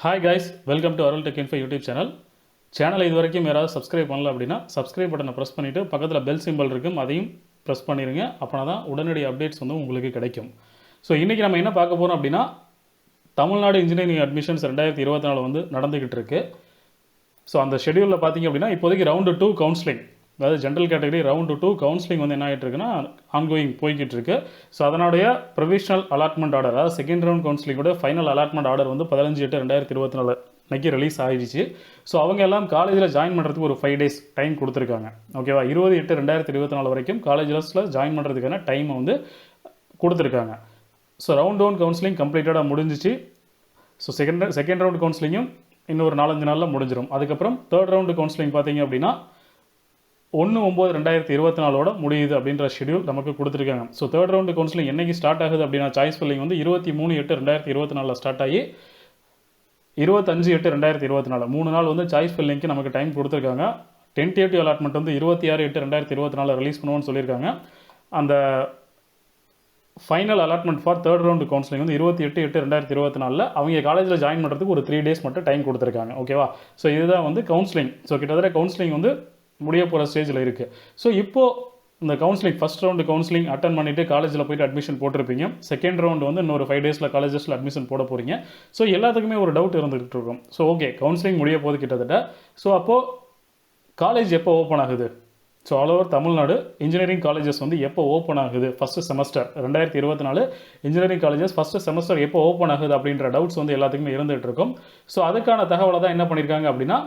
Hi guys, welcome to Arul tech info YouTube சேனலை இது வரைக்கும் யாராவது சப்ஸ்கிரைப் பண்ணல அப்படின்னா சப்ஸ்கிரைப் பட்டனை ப்ரெஸ் பண்ணிவிட்டு பக்கத்தில் பெல் சிம்பிள் இருக்கும், அதையும் ப்ரெஸ் பண்ணிடுங்க. அப்படின்னா தான் உடனடி அப்டேட்ஸ் வந்து உங்களுக்கு கிடைக்கும். ஸோ இன்றைக்கி நம்ம என்ன பார்க்க போகிறோம் அப்படின்னா, தமிழ்நாடு இன்ஜினியரிங் அட்மிஷன்ஸ் 2024 வந்து நடந்துக்கிட்டு இருக்குது. ஸோ அந்த ஷெடியூலில் பார்த்திங்க அப்படின்னா இப்போதைக்கு ரவுண்டு 2 கவுன்சிலிங், அதாவது ஜென்ரல் கேட்டகரி ரவுண்டு 2 கவுன்சிலிங் வந்து என்ன ஆகிட்டு இருக்குன்னா ஆன்கோயிங் போய்கிட்டு இருக்கு. ஸோ அதனுடைய ப்ரொவிஷனல் அலாட்மெண்ட் ஆர்டர், அதாவது செகண்ட் ரவுண்ட் கவுன்சிலிங்கோட ஃபைனல் அலாட்மெண்ட் ஆர்டர் வந்து 15/8/2024 அன்றைக்கி ரிலீஸ் ஆகிடுச்சு. ஸோ அவங்க எல்லாம் காலேஜில் ஜாயின் பண்ணுறதுக்கு ஒரு 5 days டைம் கொடுத்துருக்காங்க. ஓகேவா, 20/8/2024 வரைக்கும் காலேஜஸில் ஜாயின் பண்ணுறதுக்கான டைமை வந்து கொடுத்துருக்காங்க. ஸோ ரவுண்ட் 1 கவுன்சிலிங் கம்ப்ளீட்டடாக முடிஞ்சிச்சு. ஸோ செகண்ட் ரவுண்ட் கவுன்சிலிங்கும் இன்னொரு 4-5 நாளில் முடிஞ்சிடும். அதுக்கப்புறம் தேர்ட் ரவுண்டு கவுன்சிலிங் பார்த்தீங்க அப்படின்னா 1/9/2024 முடியுது அப்படின்ற ஷெடியூல் நமக்கு கொடுத்துருக்காங்க. ஸோ தேர்ட் ரவுண்டு கவுன்சிலிங் என்னைக்கு ஸ்டார்ட் ஆகுது அப்படின்னா, சாய்ஸ் ஃபில்லிங் வந்து 23/8/2024 ஸ்டார்ட் ஆகி 25/8/2024 3 நாள் வந்து சாய்ஸ் ஃபில்லிங்க்கு நமக்கு டைம் கொடுத்துருக்காங்க. டென்டேட்டிவ் அலாட்மெண்ட் வந்து 26/8/2024 ரிலீஸ் பண்ணுவோன்னு சொல்லியிருக்காங்க. அந்த final allotment for third round counselling வந்து 28/8/2024 அவங்க காலேஜில் ஜாயின் பண்ணுறதுக்கு ஒரு 3 days மட்டும் டைம் கொடுத்துருக்காங்க. ஓகேவா, ஸோ இதுதான் வந்து கவுன்சிலிங். ஸோ கிட்டத்தட்ட கவுன்சிலிங் வந்து முடிய போகிற ஸ்டேஜில் இருக்குது. ஸோ இப்போது இந்த counselling first round counselling attend பண்ணிவிட்டு காலேஜில் போய்ட்டு அட்மிஷன் போட்டிருப்பீங்க. செகண்ட் ரவுண்டு வந்து இன்னொரு 5 days காலேஜஸில் அட்மிஷன் போட போகிறீங்க. ஸோ எல்லாத்துக்குமே ஒரு டவுட் இருந்துகிட்டு இருக்கும். ஸோ ஓகே, கவுன்சிலிங் முடிய போது கிட்டத்தட்ட. ஸோ அப்போது காலேஜ் எப்போ ஓப்பன் ஆகுது? So all over Tamil Nadu engineering colleges வந்து எப்போ ஓப்பன் ஆகுது? First semester 2024 engineering colleges first semester எப்போ ஓப்பன் ஆகுது அப்படின்ற டவுட்ஸ் வந்து எல்லாத்துக்குமே இருந்துகிட்டு இருக்கும். ஸோ அதுக்கான தகவலை தான் என்ன பண்ணியிருக்காங்க அப்படின்னா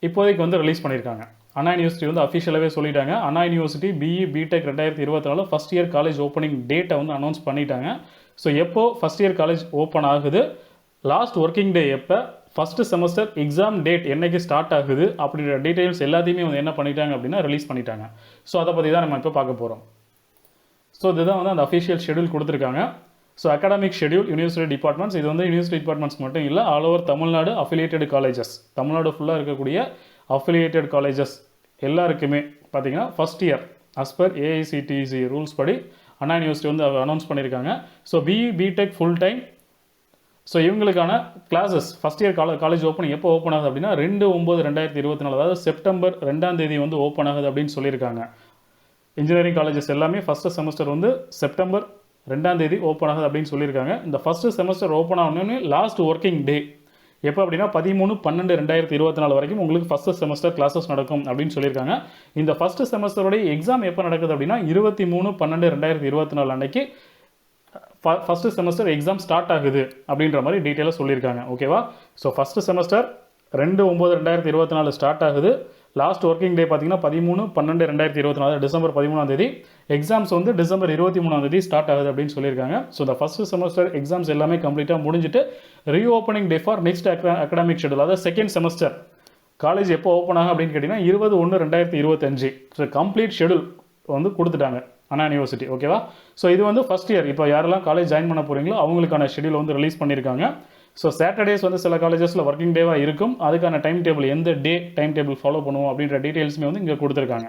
இப்போதைக்கு வந்து ரிலீஸ் பண்ணியிருக்காங்க. அண்ணா யூனிவர்சிட்டி வந்து அஃபிஷியலாகவே சொல்லிட்டாங்க. Anna university BE BTech 2024 first year college opening டேட்டை வந்து அனௌன்ஸ் பண்ணிட்டாங்க. ஸோ எப்போ ஃபஸ்ட் இயர் காலேஜ் ஓப்பன் ஆகுது, லாஸ்ட் ஒர்க்கிங் டே எப்போ, ஃபஸ்ட்டு செமஸ்டர் எக்ஸாம் டேட் என்னைக்கு ஸ்டார்ட் ஆகுது அப்படின்ற டீட்டெயில்ஸ் எல்லாத்தையுமே வந்து என்ன பண்ணிட்டாங்க அப்படின்னா ரிலீஸ் பண்ணிட்டாங்க. ஸோ அதை பற்றி தான் நம்ம இப்போ பார்க்க போகிறோம். ஸோ இதுதான் வந்து அந்த அஃபிஷியல் ஷெடியூல் கொடுத்துருக்காங்க. So academic schedule university departments, இது வந்து யூனிவர்சிட்டி டிபார்ட்மெண்ட்ஸ் மட்டும் இல்லை, all over Tamil Nadu affiliated colleges, Tamil Nadu ஃபுல்லாக இருக்கக்கூடிய அஃபிலியேட்டட் காலேஜஸ் எல்லாருக்குமே பார்த்தீங்கன்னா first year as per AICTE rules படி அண்ணா யூனிவர்சிட்டி வந்து அனௌன்ஸ் பண்ணியிருக்காங்க. So BE BTech full time, so இவங்களுக்கான classes first year college opening எப்போ ஓப்பன் ஆகுது அப்படின்னா 2/9/2024, அதாவது செப்டம்பர் 2ஆம் தேதி வந்து ஓப்பன் ஆகுது அப்படின்னு சொல்லியிருக்காங்க. இன்ஜினியரிங் காலேஜஸ் எல்லாமே ஃபஸ்ட்டு செமஸ்டர் வந்து செப்டம்பர் 2ஆம் தேதி ஓப்பன் ஆகுது அப்படின்னு சொல்லியிருக்காங்க. இந்த ஃபஸ்ட்டு செமஸ்டர் ஓப்பன் ஆகணுன்னு லாஸ்ட் ஒர்க்கிங் டே எப்போ அப்படின்னா 13/12/2024 வரைக்கும் உங்களுக்கு ஃபஸ்ட்டு செமஸ்டர் கிளாஸஸ் நடக்கும் அப்படின்னு சொல்லியிருக்காங்க. இந்த ஃபஸ்ட்டு செமஸ்டருடைய எக்ஸாம் எப்போ நடக்குது அப்படின்னா 23/12/2024 அன்னைக்கு ஃபஸ்ட்டு செமஸ்டர் எக்ஸாம் ஸ்டார்ட் ஆகுது அப்படின்ற மாதிரி டீட்டெயிலாக சொல்லியிருக்காங்க. ஓகேவா, ஸோ ஃபஸ்ட்டு செமஸ்டர் 2/9/2024 ஸ்டார்ட் ஆகுது. லாஸ்ட் ஒர்க்கிங் டே பார்த்தீங்கன்னா 13/12/2024 டிசம்பர் 13ஆம் தேதி. எக்ஸாம்ஸ் வந்து டிசம்பர் 23ஆம் தேதி ஸ்டார்ட் ஆகுது அப்படின்னு சொல்லியிருக்காங்க. ஸோ இந்த ஃபஸ்ட்டு செமஸ்டர் எக்ஸாம்ஸ் எல்லாமே கம்ப்ளீட்டாக முடிஞ்சிட்டு reopening day for next academic schedule, அதாவது செகண்ட் செமஸ்டர் காலேஜ் எப்போ ஓப்பன் ஆகும் அப்படின்னு கேட்டிங்கன்னா 20/1/2025. ஸோ கம்ப்ளீட் ஷெடியூல் வந்து கொடுத்துட்டாங்க அண்ணா யூனிவர்சிட்டி. ஓகேவா, ஸோ இது வந்து ஃபஸ்ட் இயர் இப்போ யாரெல்லாம் காலேஜ் ஜாயின் பண்ண போகிறீங்களோ அவங்களுக்கான ஷெடியூல் வந்து ரிலீஸ் பண்ணியிருக்காங்க. ஸோ சாட்டர்டேஸ் வந்து சில காலேஜஸில் ஒர்க்கிங் டேவாக இருக்கும். அதுக்கான டைம் டேபிள் எந்த டே டைம் டேபிள் ஃபாலோ பண்ணுவோம் அப்படின்ற டீட்டெயில்ஸுமே வந்து இங்கே கொடுத்துருக்காங்க.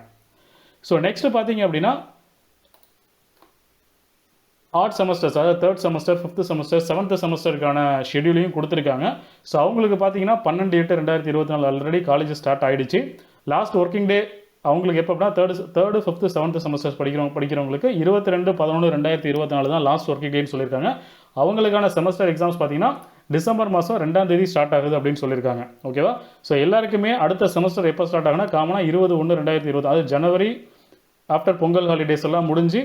ஸோ நெக்ஸ்ட் பார்த்தீங்க அப்படின்னா ஆர்ட் செமஸ்டர்ஸ், அதாவது third semester, fifth semester, seventh செமஸ்டருக்கான ஷெடியூலையும் கொடுத்துருக்காங்க. ஸோ அவங்களுக்கு பார்த்தீங்கன்னா 12/8/2024 ஆல்ரெடி காலேஜ் ஸ்டார்ட் ஆகிடுச்சு. லாஸ்ட் ஒர்க்கிங் டே அவங்களுக்கு எப்போ அப்படின்னா தேர்டு ஃபிஃப்த்து செவன்த் செமஸ்டர்ஸ் படிக்கிறவங்களுக்கு 22/11/2024 தான் லாஸ்ட் ஒர்க்கிங் டேன்னு சொல்லியிருக்காங்க. அவங்களுக்கான செமஸ்டர் எக்ஸாம்ஸ் பார்த்தீங்கன்னா டிசம்பர் மாதம் 2ஆம் தேதி ஸ்டார்ட் ஆகுது அப்படின்னு சொல்லியிருக்காங்க. ஓகேவா, ஸோ எல்லாருக்குமே அடுத்த செமஸ்டர் எப்போ ஸ்டார்ட் ஆகுனா காமனாக 20/1/2020, அது ஜனவரி ஆஃப்டர் பொங்கல் ஹாலிடேஸ் எல்லாம் முடிஞ்சு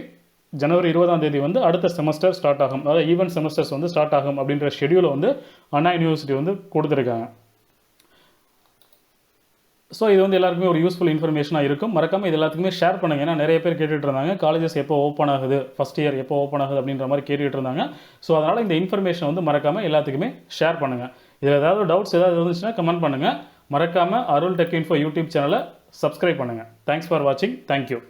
ஜனவரி 20ஆம் தேதி வந்து அடுத்த செமஸ்டர் ஸ்டார்ட் ஆகும், அதாவது ஈவென்ட் செமஸ்டர்ஸ் வந்து ஸ்டார்ட் ஆகும் அப்படின்ற ஷெடியூலை வந்து அண்ணா யூனிவர்சிட்டி வந்து கொடுத்துருக்காங்க. ஸோ இது வந்து எல்லாருக்குமே ஒரு யூஸ்ஃபுல் இன்ஃபர்மேஷனாக இருக்கும். மறக்காமல் இது எல்லாத்துக்குமே ஷேர் பண்ணுங்கள். ஏன்னா நிறைய பேர் கேட்டுட்டு இருந்தாங்க காலேஜஸ் எப்போ ஓப்பன் ஆகுது, ஃபஸ்ட் இயர் எப்போ ஓப்பன் ஆகுது அப்படின்ற மாதிரி கேட்டுட்டு இருந்தாங்க. ஸோ அதனால் இந்த இன்ஃபர்மேஷன் வந்து மறக்காமல் எல்லாத்துக்குமே ஷேர் பண்ணுங்கள். இதில் ஏதாவது டவுட்ஸ் ஏதாவது இருந்துச்சுன்னா கமெண்ட் பண்ணுங்கள். மறக்காமல் அருள் டெக் இன்ஃபோ யூடியூப் சேனலை சப்ஸ்கிரைப் பண்ணுங்கள். தேங்க்ஸ் ஃபார் வாட்சிங். தேங்க்யூ.